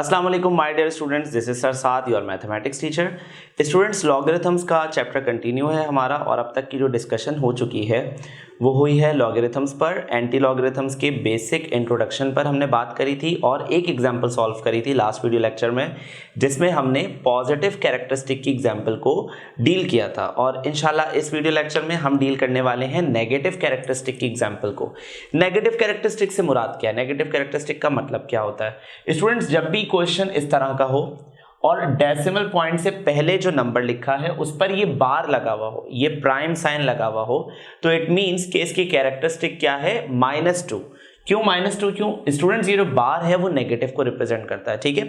अस्सलाम वालेकुम my dear students, this is sir Saad your mathematics teacher. Students, logarithms का chapter continue है हमारा और अब तक की जो डिस्कशन हो चुकी है वो हुई है लॉगरिथम्स पर। एंटी लॉगरिथम्स के बेसिक इंट्रोडक्शन पर हमने बात करी थी और एक एग्जांपल सॉल्व करी थी लास्ट वीडियो लेक्चर में, जिसमें हमने पॉजिटिव कैरेक्टरिस्टिक की एग्जांपल को डील किया था। और इंशाल्लाह इस वीडियो लेक्चर में हम डील करने वाले हैं नेगेटिव कैरेक्टरिस्टिक की एग्जांपल को। नेगेटिव कैरेक्टरिस्टिक से मुराद क्या है, नेगेटिव कैरेक्टरिस्टिक का मतलब क्या होता है। स्टूडेंट्स, जब भी क्वेश्चन इस तरह का हो और डेसिमल पॉइंट से पहले जो नंबर लिखा है उस पर ये बार लगा हुआ हो, ये प्राइम साइन लगा हुआ हो, तो इट मींस कि इसकी कैरेक्टरिस्टिक क्या है, -2। क्यों -2? क्यों स्टूडेंट्स? ये जो बार है वो नेगेटिव को रिप्रेजेंट करता है, ठीक है।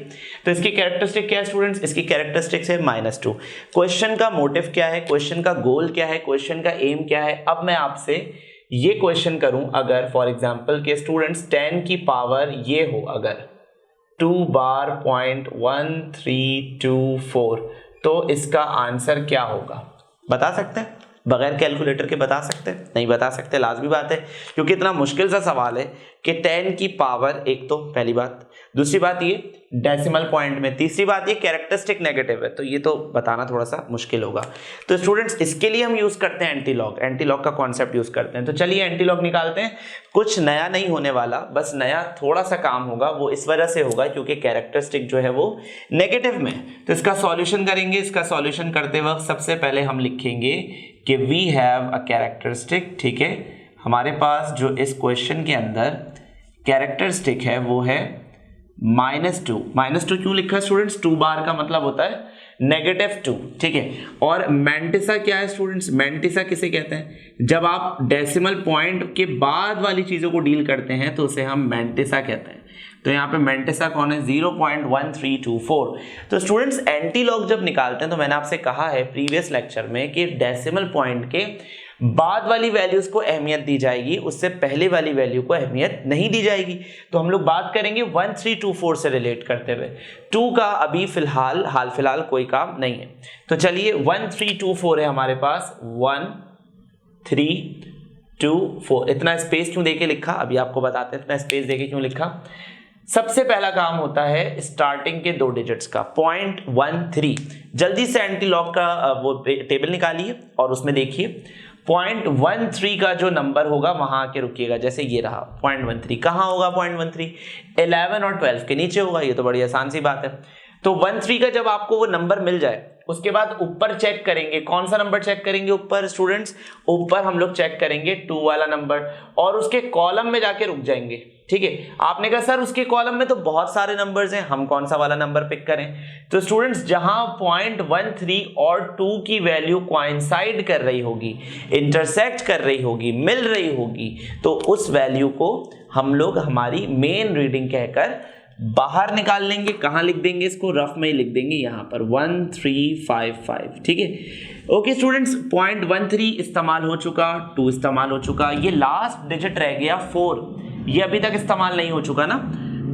तो इसकी कैरेक्टरिस्टिक क्या है स्टूडेंट्स? इसकी कैरेक्टरिस्टिक है -2। क्वेश्चन का मोटिव क्या है, क्वेश्चन का गोल क्या है, क्वेश्चन का एम क्या है? अब मैं आपसे ये क्वेश्चन करूं, अगर फॉर एग्जाम्पल के स्टूडेंट्स 10 की पावर ये हो, अगर 2 बार 0.1324, तो इसका आंसर क्या होगा? बता सकते हैं? बगैर कैलकुलेटर के बता सकते हैं? नहीं बता सकते, लाजमी बात है, क्योंकि इतना मुश्किल सा सवाल है कि 10 की पावर, एक तो पहली बात, दूसरी बात ये डेसिमल पॉइंट में, तीसरी बात ये कैरेक्टरिस्टिक नेगेटिव है, तो ये तो बताना थोड़ा सा मुश्किल होगा। तो स्टूडेंट्स, इसके लिए हम यूज करते हैं एंटीलॉग, एंटीलॉग का कॉन्सेप्ट यूज करते हैं। तो चलिए एंटीलॉग निकालते हैं। कुछ नया नहीं होने वाला, बस नया थोड़ा सा काम होगा, वो इस वजह से होगा क्योंकि कैरेक्टरिस्टिक जो है वो नेगेटिव में। तो इसका सॉल्यूशन करेंगे। इसका सॉल्यूशन करते वक्त सबसे पहले हम लिखेंगे कि वी हैव अ कैरेक्टरिस्टिक, ठीक है। हमारे पास जो इस क्वेश्चन के अंदर कैरेक्टरिस्टिक है वो है -2। -2 क्यों लिखा है स्टूडेंट्स? 2 बार का मतलब होता है -2, ठीक है। और मैंटिसा क्या है स्टूडेंट्स? मैंटिसा किसे कहते हैं? जब आप डेसिमल पॉइंट के बाद वाली चीजों को डील करते हैं तो उसे हम मैंटिसा कहते हैं। तो यहाँ पे मैंटिसा कौन है? 0.1324। तो स्टूडेंट्स, एंटीलॉग जब निकालते हैं तो मैंने आपसे कहा है प्रीवियस लेक्चर में कि डेसिमल पॉइंट के बाद वाली वैल्यूज को अहमियत दी जाएगी, उससे पहले वाली वैल्यू को अहमियत नहीं दी जाएगी। तो हम लोग बात करेंगे 1324 से रिलेट करते हुए। 2 का अभी हाल फिलहाल कोई काम नहीं है। तो चलिए 1324 है हमारे पास, 1324। इतना स्पेस क्यों देके लिखा, अभी आपको बताते हैं इतना स्पेस देके क्यों लिखा। सबसे पहला काम होता है स्टार्टिंग के 2 डिजिट्स का, 0.13। जल्दी से एंटीलॉग का वो टेबल निकालिए और उसमें देखिए 0.13 का जो नंबर होगा वहां आके रुकिएगा। जैसे ये रहा 0.13, कहाँ होगा 0.13? 11 और 12 के नीचे होगा। ये तो बड़ी आसान सी बात है। तो 13 का जब आपको वो नंबर मिल जाए, उसके बाद ऊपर चेक करेंगे। कौन सा नंबर चेक करेंगे ऊपर स्टूडेंट्स? ऊपर हम लोग चेक करेंगे 2 वाला नंबर और उसके कॉलम में जाके रुक जाएंगे, ठीक है। आपने कहा सर उसके कॉलम में तो बहुत सारे नंबर्स हैं, हम कौन सा वाला नंबर पिक करें? तो स्टूडेंट्स, जहां 0.13 और 2 की वैल्यू कोइंसाइड कर रही होगी, इंटरसेक्ट कर रही होगी, मिल रही होगी, तो उस वैल्यू को हम लोग हमारी मेन रीडिंग कहकर बाहर निकाल लेंगे। कहां लिख देंगे इसको? रफ में ही लिख देंगे, यहां पर 1355, ठीक है। ओके स्टूडेंट्स, 0.13 इस्तेमाल हो चुका, 2 इस्तेमाल हो चुका, ये लास्ट डिजिट रह गया 4, ये अभी तक इस्तेमाल नहीं हो चुका ना।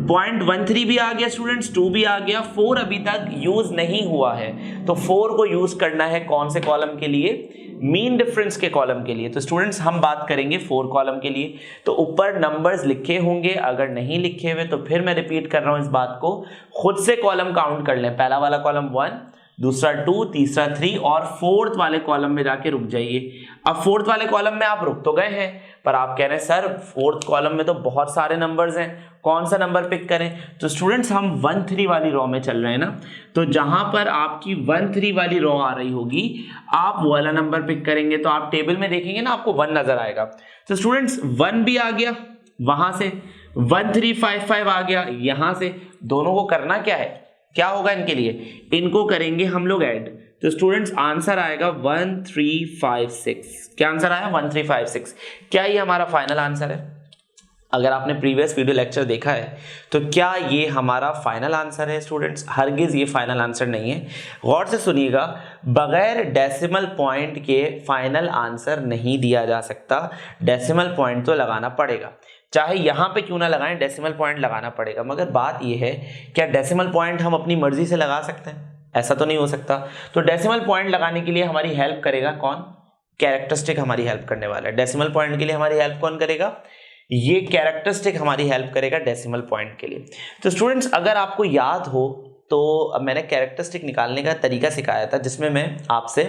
0.13 भी आ गया स्टूडेंट्स, 2 भी आ गया, 4 अभी तक यूज नहीं हुआ है। तो 4 को यूज करना है कौन से कॉलम के लिए? मीन डिफरेंस के कॉलम के लिए। तो स्टूडेंट्स, हम बात करेंगे 4 कॉलम के लिए। तो ऊपर नंबर्स लिखे होंगे, अगर नहीं लिखे हुए तो फिर मैं रिपीट कर रहा हूं इस बात को, खुद से कॉलम काउंट कर लें। पहला वाला कॉलम 1, दूसरा 2, तीसरा 3 और 4th वाले कॉलम में जाके रुक जाइए। अब 4th वाले कॉलम में आप रुक तो गए हैं, पर आप कह रहे हैं सर 4th कॉलम में तो बहुत सारे नंबर्स हैं, कौन सा नंबर पिक करें? तो स्टूडेंट्स, हम 13 वाली रो में चल रहे हैं ना, तो जहां पर आपकी 13 वाली रो आ रही होगी आप वो वाला नंबर पिक करेंगे। तो आप टेबल में देखेंगे ना, आपको 1 नजर आएगा। तो स्टूडेंट्स, 1 भी आ गया वहां से, 1355 आ गया यहां से। दोनों को करना क्या है, क्या होगा इनके लिए? इनको करेंगे हम लोग ऐड। तो स्टूडेंट्स, आंसर आएगा 1356। क्या आंसर आया? 1356। क्या ये हमारा फाइनल आंसर है? अगर आपने प्रीवियस वीडियो लेक्चर देखा है तो क्या ये हमारा फाइनल आंसर है स्टूडेंट्स? हरगिज ये फाइनल आंसर नहीं है। गौर से सुनिएगा, बगैर डेसिमल पॉइंट के फाइनल आंसर नहीं दिया जा सकता। डेसिमल पॉइंट तो लगाना पड़ेगा, चाहे यहां पे क्यों ना लगाएं, डेसिमल पॉइंट लगाना पड़ेगा। मगर बात यह है, क्या डेसिमल पॉइंट हम अपनी मर्जी से लगा सकते हैं? ऐसा तो नहीं हो सकता। तो डेसिमल पॉइंट लगाने के लिए हमारी हेल्प करेगा कौन? कैरेक्टरिस्टिक हमारी हेल्प करने वाला है। डेसिमल पॉइंट के लिए हमारी हेल्प कौन करेगा? ये कैरेक्टरिस्टिक हमारी हेल्प करेगा डेसिमल पॉइंट के लिए। तो स्टूडेंट्स अगर आपको याद हो तो मैंने कैरेक्टरिस्टिक निकालने का तरीका सिखाया था, जिसमें मैं आपसे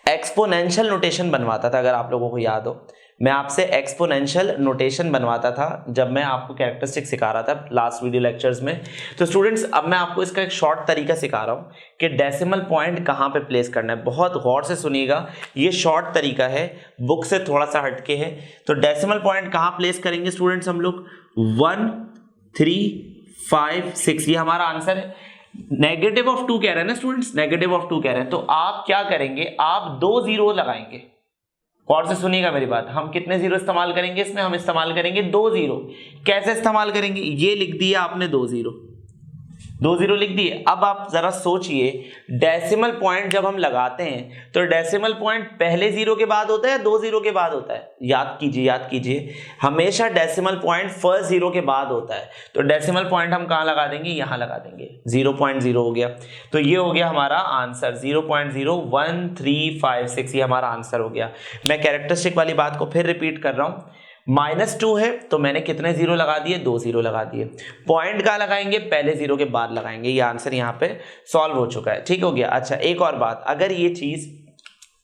एक्सपोनेंशियल नोटेशन बनवाता था। अगर आप लोगों को याद हो, मैं आपसे एक्सपोनेंशियल नोटेशन बनवाता था जब मैं आपको कैरेक्टरिस्टिक सिखा रहा था लास्ट वीडियो लेक्चर्स में। तो स्टूडेंट्स अब मैं आपको इसका एक शॉर्ट तरीका सिखा रहा हूँ कि डेसिमल पॉइंट कहाँ पे प्लेस करना है। बहुत गौर से सुनिएगा, ये शॉर्ट तरीका है, बुक से थोड़ा सा हटके है। तो डेसिमल पॉइंट कहाँ प्लेस करेंगे स्टूडेंट्स हम लोग? 1 3 5 6, ये हमारा आंसर है। नेगेटिव ऑफ 2 कह रहे हैं ना स्टूडेंट्स, नेगेटिव ऑफ 2 कह रहे हैं, तो आप क्या करेंगे? आप 2 जीरो लगाएंगे। और से सुनिएगा मेरी बात, हम कितने जीरो इस्तेमाल करेंगे इसमें? हम इस्तेमाल करेंगे 2 जीरो। कैसे इस्तेमाल करेंगे? ये लिख दिया आपने 2 जीरो, 2 जीरो लिख दिए। अब आप जरा सोचिए, डेसिमल पॉइंट जब हम लगाते हैं तो डेसिमल पॉइंट पहले जीरो के बाद होता है या 2 जीरो के बाद होता है? याद कीजिए, हमेशा डेसिमल पॉइंट फर्स्ट जीरो के बाद होता है। तो डेसिमल पॉइंट हम कहां लगा देंगे? यहां लगा देंगे। 0.0 हो गया, तो ये हो गया हमारा आंसर 0.01356, ये हमारा आंसर हो गया। मैं कैरेक्टरिस्टिक वाली बात को फिर रिपीट कर रहा हूं। -2 है तो मैंने कितने जीरो लगा दिए? 2 जीरो लगा दिए। पॉइंट कहाँ लगाएंगे? पहले जीरो के बाद लगाएंगे। ये आंसर यहाँ पे सॉल्व हो चुका है, ठीक हो गया। अच्छा एक और बात, अगर ये चीज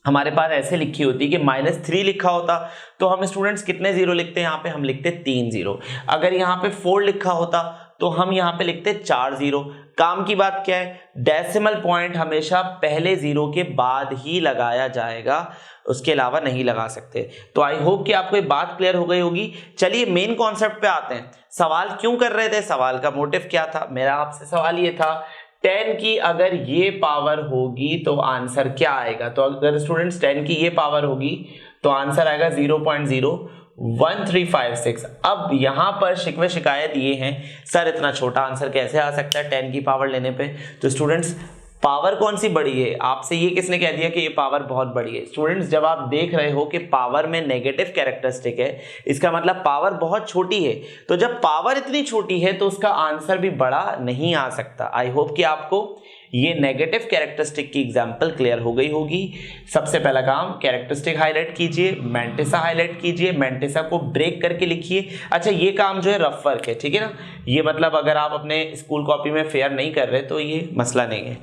हमारे पास ऐसे लिखी होती कि -3 लिखा होता तो हम स्टूडेंट्स कितने जीरो लिखते हैं? यहाँ पे हम लिखते 3 जीरो। अगर यहाँ पे 4 लिखा होता तो हम यहाँ पे लिखते 4 जीरो। काम की बात क्या है? डेसिमल पॉइंट हमेशा पहले जीरो के बाद ही लगाया जाएगा, उसके अलावा नहीं लगा सकते। तो आई होप कि आपको ये बात क्लियर हो गई होगी। चलिए मेन कॉन्सेप्ट पे आते हैं। सवाल क्यों कर रहे थे? सवाल का मोटिव क्या था? मेरा आपसे सवाल ये था 10 की अगर ये पावर होगी तो आंसर क्या आएगा? तो अगर स्टूडेंट्स 10 की ये पावर होगी तो आंसर आएगा 0.01356। अब यहां पर शिकवे शिकायत ये हैं, सर इतना छोटा आंसर कैसे आ सकता है 10 की पावर लेने पे? तो स्टूडेंट्स पावर कौन सी बड़ी है? आपसे ये किसने कह दिया कि ये पावर बहुत बड़ी है? स्टूडेंट्स जब आप देख रहे हो कि पावर में नेगेटिव कैरेक्टरिस्टिक है, इसका मतलब पावर बहुत छोटी है। तो जब पावर इतनी छोटी है तो उसका आंसर भी बड़ा नहीं आ सकता। आई होप कि आपको ये नेगेटिव कैरेक्टरिस्टिक की एग्जांपल क्लियर हो गई होगी। सबसे पहला काम कैरेक्टरिस्टिक हाईलाइट कीजिए, मैंटिसा हाईलाइट कीजिए, मैंटिसा को ब्रेक करके लिखिए। अच्छा ये काम जो है रफ वर्क है, ठीक है ना? ये मतलब अगर आप अपने स्कूल कॉपी में फेयर नहीं कर रहे तो ये मसला नहीं है।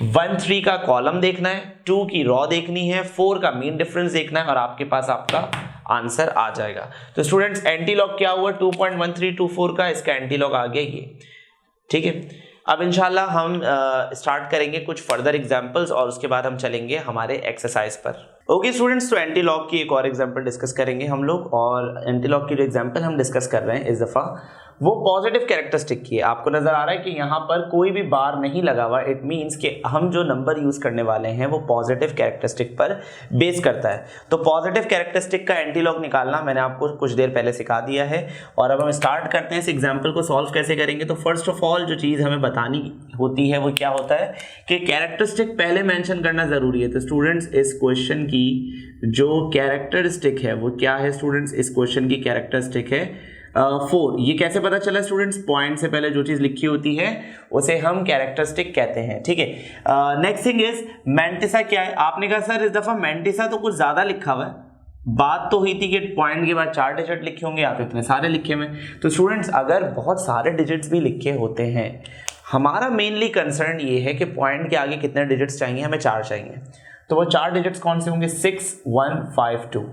1 3 का कॉलम देखना है, 2 की रॉ देखनी है, 4 का मीन डिफरेंस देखना है और आपके पास आपका आंसर आ जाएगा। तो स्टूडेंट्स एंटीलॉग क्या हुआ 2.1324 का? इसका एंटीलॉग आ गया ये, ठीक है। अब इंशाल्लाह हम स्टार्ट करेंगे कुछ फर्दर एग्जांपल्स और उसके बाद हम चलेंगे हमारे एक्सरसाइज पर। ओके स्टूडेंट्स, तो एंटीलॉग की एक और एग्जांपल डिस्कस करेंगे हम लोग। और एंटीलॉग की जो एग्जांपल हम डिस्कस कर रहे हैं इस दफा वो पॉजिटिव कैरेक्टरिस्टिक की है। आपको नजर आ रहा है कि यहाँ पर कोई भी बार नहीं लगा हुआ। इट मीन्स कि हम जो नंबर यूज करने वाले हैं वो पॉजिटिव कैरेक्टरिस्टिक पर बेस करता है। तो पॉजिटिव कैरेक्टरिस्टिक का एंटीलॉग निकालना मैंने आपको कुछ देर पहले सिखा दिया है। और अब हम स्टार्ट करते हैं इस एग्जाम्पल को सॉल्व कैसे करेंगे। तो फर्स्ट ऑफ ऑल जो चीज़ हमें बतानी होती है वो क्या होता है कि कैरेक्टरिस्टिक पहले मेंशन करना जरूरी है। तो स्टूडेंट्स इस क्वेश्चन की जो कैरेक्टरिस्टिक है वो क्या है? स्टूडेंट्स इस क्वेश्चन की कैरेक्टरिस्टिक है 4। ये कैसे पता चला स्टूडेंट्स? पॉइंट से पहले जो चीज लिखी होती है उसे हम कैरेक्टरिस्टिक कहते हैं, ठीक है। नेक्स्ट थिंग इज मैंटिसा क्या है? आपने कहा सर इस दफा मैंटिसा तो कुछ ज्यादा लिखा हुआ है। बात तो हुई थी कि पॉइंट के बाद 4 डिजिट लिखे होंगे, आप इतने सारे लिखे हुए। तो स्टूडेंट्स अगर बहुत सारे डिजिट्स भी लिखे होते हैं, हमारा मेनली कंसर्न ये है कि पॉइंट के आगे कितने डिजिट्स चाहिए? हमें 4 चाहिए। तो वो 4 डिजिट्स कौन से होंगे? 6 1 5 2,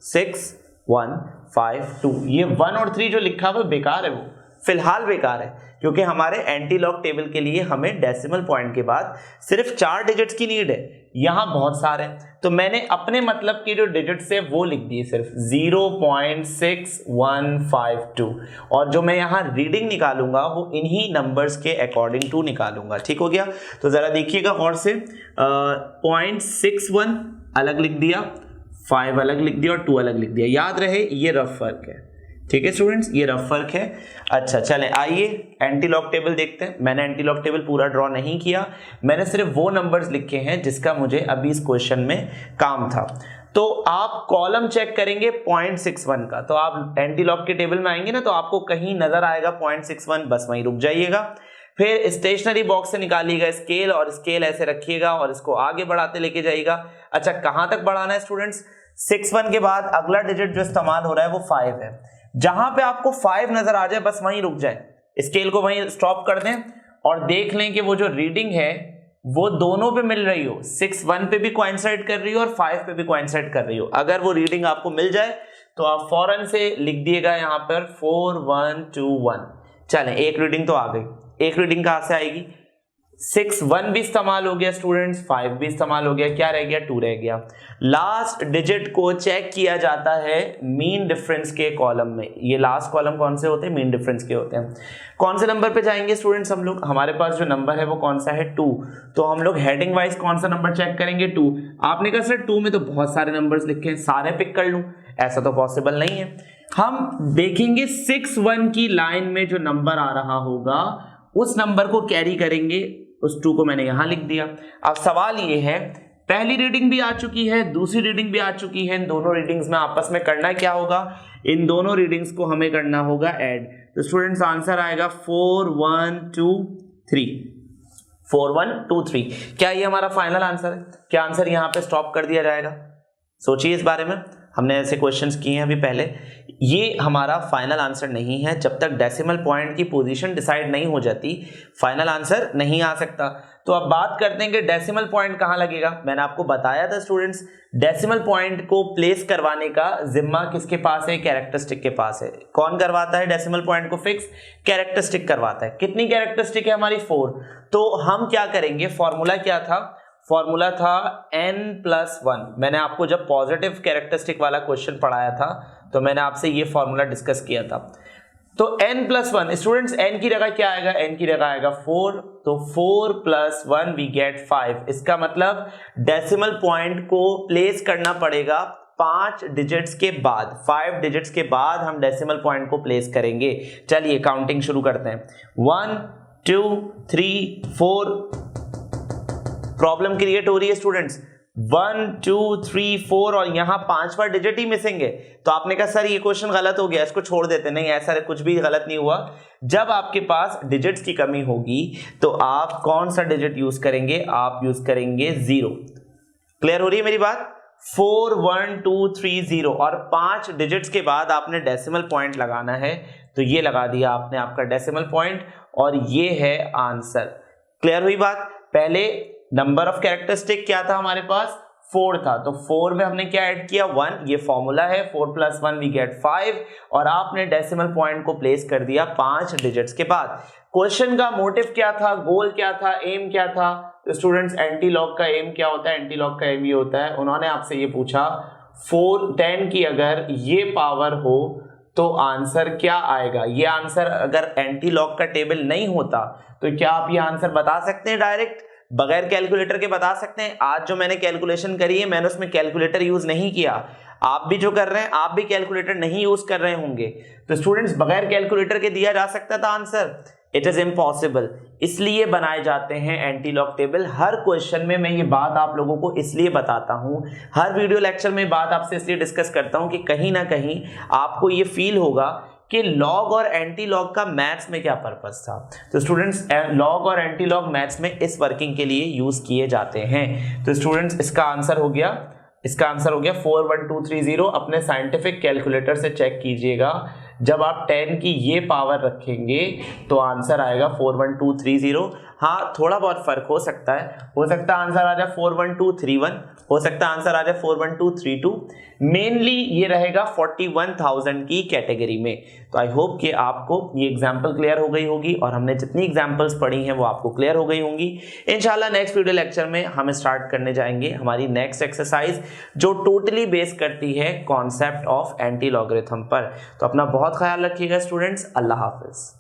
6 1 5 2। ये 1 और 3 जो लिखा हुआ बेकार है, वो फिलहाल बेकार है, क्योंकि हमारे एंटीलॉग टेबल के लिए हमें डेसिमल पॉइंट के बाद सिर्फ 4 डिजिट्स की नीड है। यहां बहुत सारे, तो मैंने अपने मतलब के जो डिजिट्स है वो लिख दिए सिर्फ 0.6152। और जो मैं यहाँ रीडिंग निकालूंगा वो इन्हीं नंबर्स के अकॉर्डिंग टू निकालूंगा, ठीक हो गया। तो जरा देखिएगा और से 0.61 अलग लिख दिया, 5 अलग लिख दिया और 2 अलग लिख दिया। याद रहे ये रफ वर्क है, ठीक है स्टूडेंट्स, ये रफ वर्क है। अच्छा चलें आइए एंटीलॉग टेबल देखते हैं। मैंने एंटीलॉग टेबल पूरा ड्रॉ नहीं किया, मैंने सिर्फ वो नंबर्स लिखे हैं जिसका मुझे अभी इस क्वेश्चन में काम था। तो आप कॉलम चेक करेंगे 0.61 का, तो आप एंटीलॉग के टेबल में आएंगे ना तो आपको कहीं नजर आएगा 0.61, बस वहीं रुक जाइएगा। फिर स्टेशनरी बॉक्स से निकालिएगा स्केल और स्केल ऐसे रखिएगा और इसको आगे बढ़ाते लेके जाइएगा। अच्छा कहां तक बढ़ाना है स्टूडेंट्स? 61 के बाद अगला डिजिट जो इस्तेमाल हो रहा है वो 5 है। जहां पे आपको 5 नजर आ जाए बस वहीं रुक जाए, स्केल को वहीं स्टॉप कर दें और देख लें कि वो जो रीडिंग है वो दोनों पे मिल रही हो, 6 1 पे भी कोइंसाइड कर रही हो और 5 पे भी कोइंसाइड कर रही हो। अगर वो रीडिंग आपको मिल जाए तो आप फौरन से लिख दिएगा यहाँ पर 4 1 2 1। चलें, एक रीडिंग तो आ गई। एक रीडिंग कहां से आएगी? 6 1 भी इस्तेमाल हो गया स्टूडेंट्स, 5 भी इस्तेमाल हो गया, क्या रह गया? 2 रह गया। लास्ट डिजिट को चेक किया जाता है मीन डिफरेंस के कॉलम में। ये लास्ट कॉलम कौन से होते हैं? मीन डिफरेंस के होते हैं। कौन से नंबर पे जाएंगे स्टूडेंट्स हम लोग? हमारे पास जो नंबर है वो कौन सा है? 2। तो हम लोग हेडिंग वाइज कौन सा नंबर चेक करेंगे? 2। आपने कहा सर 2 में तो बहुत सारे नंबर्स लिखे हैं, सारे पिक कर लूं? ऐसा तो पॉसिबल नहीं है। हम देखेंगे 6 1 की लाइन में जो नंबर आ रहा होगा उस नंबर को कैरी करेंगे। उस 2 को मैंने यहां लिख दिया। अब सवाल ये है, पहली रीडिंग भी आ चुकी है, दूसरी रीडिंग भी आ चुकी है, इन दोनों रीडिंग्स में आपस में करना क्या होगा? इन दोनों रीडिंग्स को हमें करना होगा ऐड। तो स्टूडेंट्स आंसर आएगा 4 1 2 3। 4 1 2 3। क्या ये हमारा फाइनल आंसर है? क्या आंसर यहां पे स्टॉप कर दिया जाएगा? सोचिए इस बारे में, हमने ऐसे क्वेश्चंस किए हैं अभी पहले। ये हमारा फाइनल आंसर नहीं है। जब तक डेसिमल पॉइंट की पोजीशन डिसाइड नहीं हो जाती फाइनल आंसर नहीं आ सकता। तो अब बात करते हैं कि डेसिमल पॉइंट कहां लगेगा। मैंने आपको बताया था स्टूडेंट्स, डेसिमल पॉइंट को प्लेस करवाने का जिम्मा किसके पास है? कैरेक्टरिस्टिक के पास है। कौन करवाता है डेसिमल पॉइंट को फिक्स? कैरेक्टरिस्टिक करवाता है। कितनी कैरेक्टरिस्टिक है हमारी? 4। तो हम क्या करेंगे? फॉर्मूला क्या था? फॉर्मूला था n+1। मैंने आपको जब पॉजिटिव कैरेक्टरिस्टिक वाला क्वेश्चन पढ़ाया था तो मैंने आपसे ये फॉर्मूला डिस्कस किया था। तो n+1 स्टूडेंट्स, n की जगह क्या आएगा? n की जगह आएगा 4। तो 4 + 1 वी गेट 5। इसका मतलब डेसिमल पॉइंट को प्लेस करना पड़ेगा 5 डिजिट्स के बाद। 5 डिजिट्स के बाद हम डेसिमल पॉइंट को प्लेस करेंगे। चलिए काउंटिंग शुरू करते हैं। 1 2 3 4। प्रॉब्लम क्रिएट हो रही है स्टूडेंट्स। 1 2 3 4 और यहां 5वां डिजिट ही मिसिंग है। तो आपने कहा सर ये क्वेश्चन गलत हो गया, इसको छोड़ देते। नहीं, ऐसा कुछ भी गलत नहीं हुआ। जब आपके पास डिजिट्स की कमी होगी तो आप कौन सा डिजिट यूज करेंगे? आप यूज करेंगे 0। क्लियर हो रही है मेरी बात? 4 1 2 3 0 और 5 डिजिट्स के बाद आपने डेसिमल पॉइंट लगाना है। तो ये लगा दिया आपने आपका डेसिमल पॉइंट और ये है आंसर। क्लियर हुई बात? पहले नंबर ऑफ कैरेक्टरिस्टिक क्या था हमारे पास? 4 था। तो 4 में हमने क्या ऐड किया? 1। ये फॉर्मूला है 4 + 1 वी गेट 5 और आपने डेसिमल पॉइंट को प्लेस कर दिया 5 डिजिट्स के बाद। क्वेश्चन का मोटिव क्या था? गोल क्या था? एम क्या था? तो स्टूडेंट्स एंटी लॉग का एम क्या होता है? एंटी लॉग का एम ये होता है, उन्होंने आपसे ये पूछा 10 की अगर ये पावर हो तो आंसर क्या आएगा। ये आंसर अगर एंटी लॉग का टेबल नहीं होता तो क्या आप ये आंसर बता सकते हैं डायरेक्ट बगैर कैलकुलेटर के? बता सकते हैं। आज जो मैंने कैलकुलेशन करी है मैंने उसमें कैलकुलेटर यूज नहीं किया। आप भी जो कर रहे हैं आप भी कैलकुलेटर नहीं यूज कर रहे होंगे। तो स्टूडेंट्स बगैर कैलकुलेटर के दिया जा सकता था आंसर? It is impossible. इसलिए बनाए जाते हैं एंटी लॉग टेबल। हर क्वेश्चन में मैं ये बात आप लोगों को इसलिए बताता हूं, हर वीडियो लेक्चर में बात आपसे इसलिए डिस्कस करता हूं कि कहीं ना कहीं आपको ये फील होगा कि लॉग और एंटी लॉग का मैथ्स में क्या पर्पस था। तो स्टूडेंट्स लॉग और एंटी लॉग मैथ्स में इस वर्किंग के लिए यूज किए जाते हैं। तो स्टूडेंट्स इसका आंसर हो गया 4 1 2 3 0। अपने साइंटिफिक कैलकुलेटर से चेक कीजिएगा। जब आप 10 की ये पावर रखेंगे तो आंसर आएगा 4 1 2 3 0। हाँ, थोड़ा बहुत फर्क हो सकता है आंसर आ जाए 4 1 2 3 1, हो सकता है आंसर आ जाए 4 1 2 3 2। मेनली ये रहेगा 41,000 की कैटेगरी में। तो आई होप कि आपको ये एग्जाम्पल क्लियर हो गई होगी और हमने जितनी एग्जाम्पल्स पढ़ी हैं वो आपको क्लियर हो गई होंगी। इंशाल्लाह नेक्स्ट वीडियो लेक्चर में हम स्टार्ट करने जाएंगे हमारी नेक्स्ट एक्सरसाइज जो टोटली बेस करती है कॉन्सेप्ट ऑफ एंटी लॉगरिथम पर। तो अपना बहुत ख्याल रखिएगा स्टूडेंट्स। अल्लाह हाफिज।